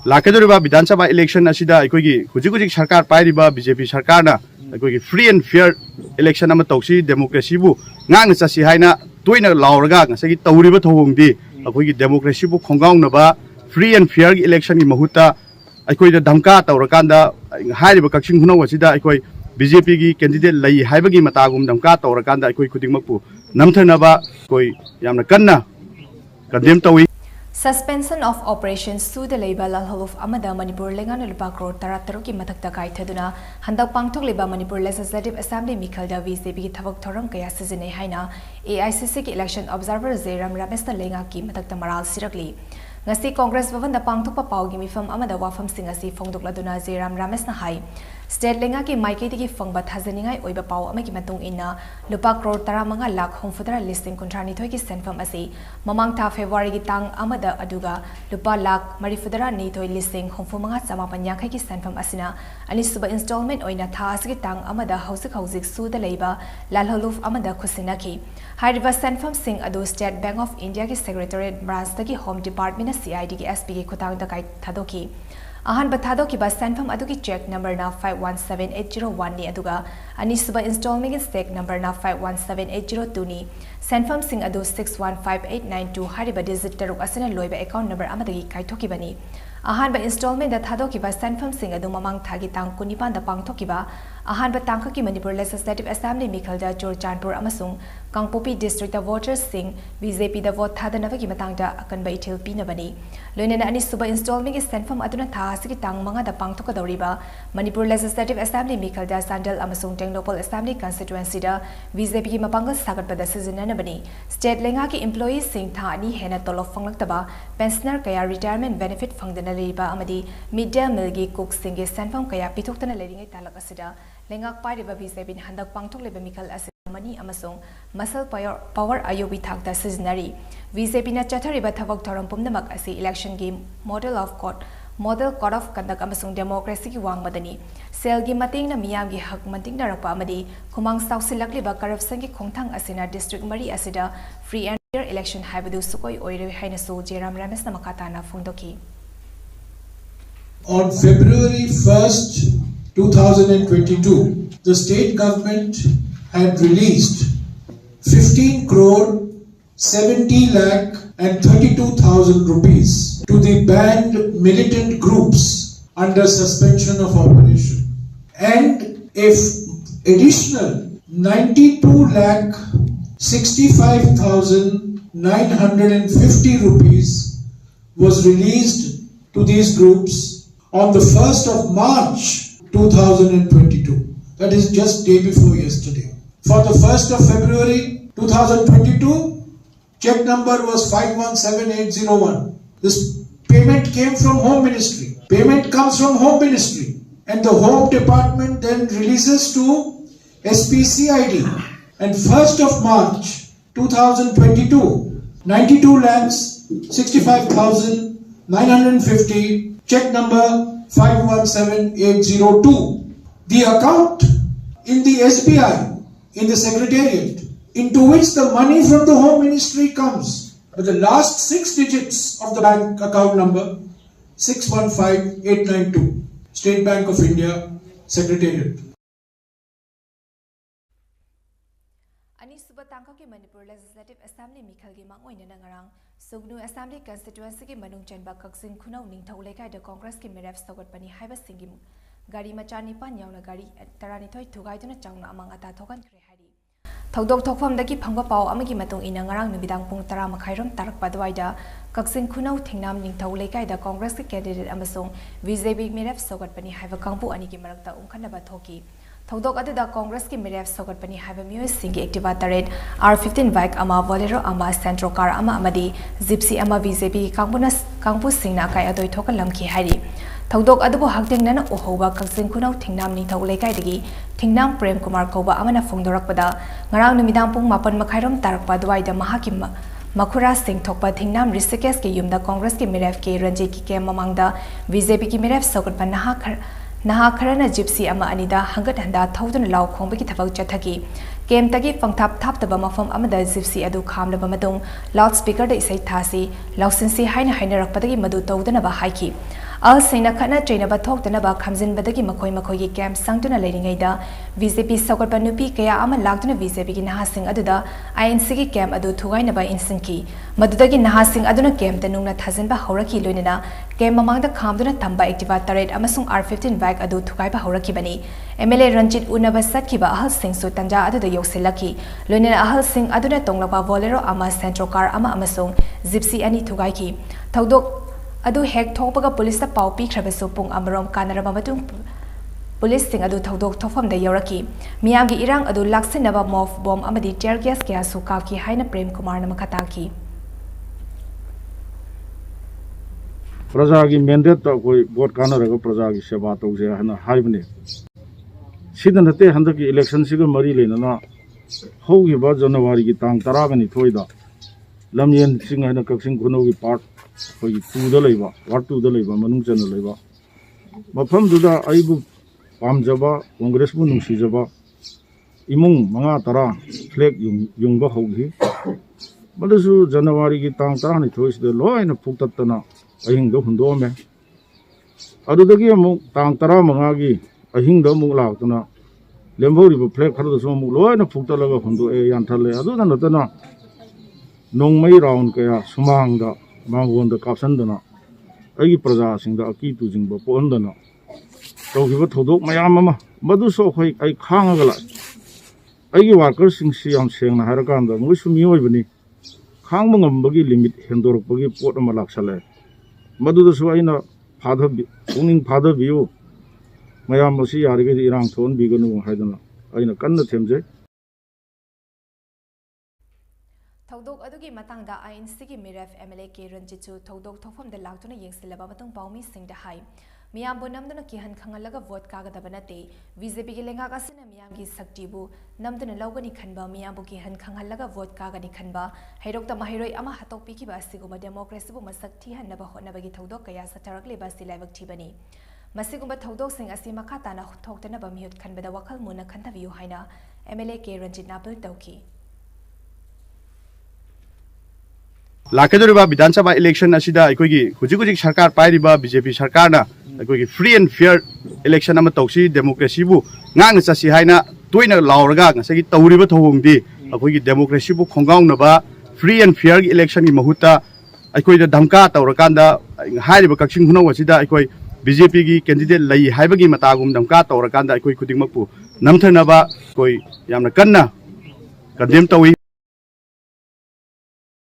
लाखदोरिबा विधानसभा election असिदा अखोगी हुजिक सरकार पाइरिबा बीजेपी सरकार ना अखोगी फ्री एंड फेयर इलेक्शन अमा तौसी डेमोक्रेसी बु ngang chasi haina toina lauraga ngasagi tawriba thongdi akoi democracy bu khongaunaba free and fair election gi mahuta akoi da dhamka tawrakanda hairiba kaksing hunaw asida akoi BJP gi candidate lai haibagi matagum dhamka tawrakanda akoi khudingmakpu namthanaba koi yamna kanna condemn tawi Suspension of operations to the labor lalhaluf amada Manipur lengan lupa crore tarataruk ki mathakta kai thaduna handak pangthok leba Manipur Legislative Assembly mikhalda VCP ki thabak thoram kaya sizine haina AICC ki election observer Zeram Ramesta lenga ki mathakta maral sirakli ngasi Congress Bhavan da pangthok pa pawgi mifam amada wafam sing asi phongdokladuna Zeram Ramesna hai State lenga ki maike ki phongba thajaningai oiba paw ama ki matung inna lupa crore 15 lakh homfudra listing kontrani thoi ki senfam asi mamang tha February gi tang amada aduga lupa lakh marifudra ni thoi listing homfumanga chamapan yankhai ki senfam asina ani suba installment oina tha asgi tang amada housik su da leiba lalholuf amada khusina ki hairiba senfam sing adu State Bank of India ki Secretariat branch da ki Home Department CID ki SP ki khutang da kai thadoki ahan bathado ki bas senfam adu ki check number na 517801 ni aduga ani suba installment ki check number na 517802 ni senfam sing adu 615892 hariba digit taruk asina loiba account number amadagi kaithoki bani ahan ba installment da thado ki bas senfam sing adu mamang thagi tang kunipan da pangthoki ba ahan ba tangka ki Manipur Legislative Assembly mikhalda Churchanpur amasung Kangpopi district of voters sing BJP da vote thadanaba ki matangda akan ba ithil pinabani loinena ani suba installment ki senfam aduna tha asigi tang manga da pangthoka doriba Manipur Legislative Assembly mikhalda Sandal amasung Technopol Assembly constituency da BJP ki mapangal sagatpada sizinana bani state lenga ki employees sing tha ani hena tolof phanglaktaba pensioner kaya retirement benefit phangdana leiba amadi mid day meal gi cook sing ge senfam kaya pithoktana leiringai talak asida lengak pariba BJP ni handak pangthok leba mikal asida mani amasung muscle power ayobi thakta sizinari BJP na chathariba thabak thoram pumnamak asi election game model code of conduct amasung democracy ki wangmadani sel gi mating na miyam gi hak mating na rakpa amadi khumang sausilakliba corruption ki khongthang asina district mari asida free and fair election haibadu sukoi oire haina so Jeram Rames na makata na phongdoki On February 1st 2022 the state government had released 15 crore 70 lakh and 32,000 rupees to the banned militant groups under suspension of operation and if additional 92 lakh 65,950 rupees was released to these groups on the 1st of March 2022. That is just day before yesterday. For the 1st of February 2022, check number was 517801. This payment came from Home Ministry. Payment comes from Home Ministry and the Home Department then releases to SPCID. And 1st of March 2022, 92 lakhs 65,950, check number 517802. The account in the SBI, in the Secretariat, into which the money from the Home Ministry comes. But the last 6 digits of the bank account number, 615892, State Bank of India, Secretariat. Ani suba tangka ki Manipur Legislative Assembly mikhal gi mang oina nangarang Sugnu Assembly constituency ki manung chenba kaksin khunau ningthau lekai da Congress ki meref sogot pani haiba singim gari machani pan yauna gari tarani thoi thugai tuna changna amang ata thokan khre hari thodok thokpham daki phangba paw amagi matung ina ngarang nubidang pung 10 makhairom tarak padwaida kaksin khunau thingnam ningthau lekai da Congress ki candidate amasung BJP meref sogot pani haiba kangpu ani ki marakta umkhanaba thoki Thodok adida Congress ki meref sogot pani haiba miyoi singi activa taret R15 bike ama Bolero ama Centro car ama amadi Gypsy ama BJP kangpu singna kai adoi thoka lamki hari Thodok adubo hakting nana ohoba kaksin khunau thingnam ni thau lekai dagi thingnam Prem Kumar koba amana phongdorakpada ngarang numidang pung 4 makhairom tarakpa duaida mahaki Makhura Singh thokpa thingnam Rishikesh ke yumda Congress ki meref ke Ranjit ki kem mamangda BJP ki meref sogot pan Naha kharana Gypsy ama anida hangat handa thoudun law khongba ki thabak chathaki kem tagi phangthap thap taba mafam amada Gypsy adu khamlaba matung loudspeaker da isai thasi lausinsi haina rakpadagi madu tawdana ba haiki ahasingna khana trainaba thoktanaba khamjinbadagi makhoi camp sangtuna leiringaida BJP saukatpa nupi kaya ama lagtuna BJP gi nahasing aduda INC gi camp adu thugainaba insinki madudagi nahasing aduna camp tanungna thajinba hauraki loinena camp mamangda khamduna thamba activa taret amasung R15 bike adu thugaiba hauraki bani MLA Ranjit Unaba satkiba ahasing su tanja aduda yokselaki loinena ahasing aduna tonglaba bolero ama centro car ama amasung gypsy ani thugaiki thaudok adu hek thokpaga police pau pikhrabsu pung amarom kanaraba matung police sing adu thaudok thofam da yoraki miyamgi irang adu laksinaba mof bomb amadi tear gas kya su kaki haina Prem Kumar na makataki प्रजा की mandate तो कोई vote कानरगा प्रजा की सेवा तौजे हना हाइबने सिदन नते हंदक की election सिग मरी लेना होगिबा जनवरी की तांग 10 गनि थोइदा लमयेन सिंग हना कक्सिंग खुनो की पार्ट कोई 2 दा लेबा वार्ड 2 दा लेबा मनुंग चन लेबा मफम दुदा आइबु पामजबा कांग्रेस बु नुसिजबा इमुंग मंगा 10 फ्लैग युंगबा होगी मदसु जनवरी की तांग 10 नि थोइसदे लोइना फुक्ततना अहिंग हुंदोमे अदुदगी अमुक तांग 15 की अहिंग अमुक लाक्तना लेम्भौरिबो फ्लैग खरदसु अमुक लोइना फुक्तलगा हुंदोए यान्थले अदुदा नतना नोंगमई राउंड कया सुमांगदा मांगोंदा कापसनदना अगी प्रजा सिंगदा अकी तुजिंगबो पोहंदना तौगिबो थौदोक मयाम अमा मदुसो खोई आई खांगला अगी वर्कर्स सिंग सि याम सेंगना हारकांदा मोइसु मियोइबनी खांगबो ngambagi लिमिट हेंदोरपगी पोट अमा लाक्सले मदुदसु आइना पुनिंग फादबियो मयाम मसी यारिगे इरांग थोन बिगनु हाइदना आइना कन्न थेमजे Thaudok adugi matangda INC gi Miraf MLA ke Ranjitu thaudok thofam da laktuna yengsilaba matung paumi singda hai miyam bu namduna ki han khangalaga vote kaga dabanate BJP gi lenga kasina miyam gi sakti bu namduna lawgani khanba miyam bu ki han khangalaga vote kaga ni khanba hairok ta mahiroi ama hatok pi ki ba siguma democracy bu masak thi hanaba hotnaba gi thaudok kaya satarak le ba silaibak thibani masigumba thaudok sing asi makata na thoktana ba mihut khanbada wakal muna khantabiu haina MLA ke Ranjit napil tauki लाखेदोरिबा विधानसभा election असिदा अखोगी हुजिक सरकार पाइरिबा BJP सरकारना अखोगी free and fair election अमा तौसी डेमोक्रेसी बु ngang chasi haina toina lauraga ngasagi tawriba thobongdi अखोगी डेमोक्रेसी बु खोंगाउनबा फ्री एंड फेयर इलेक्शन की महुता अखोइदा धमका तौरकांदा हाइरिबा कक्सिंग हुनौ असिदा अखोई बीजेपी की कैंडिडेट लई हाइबगी मतागुम धमका तौरकांदा अखोई खुदिंगमकपु नमथनबा कोई यामना कन्ना कंडेम तौई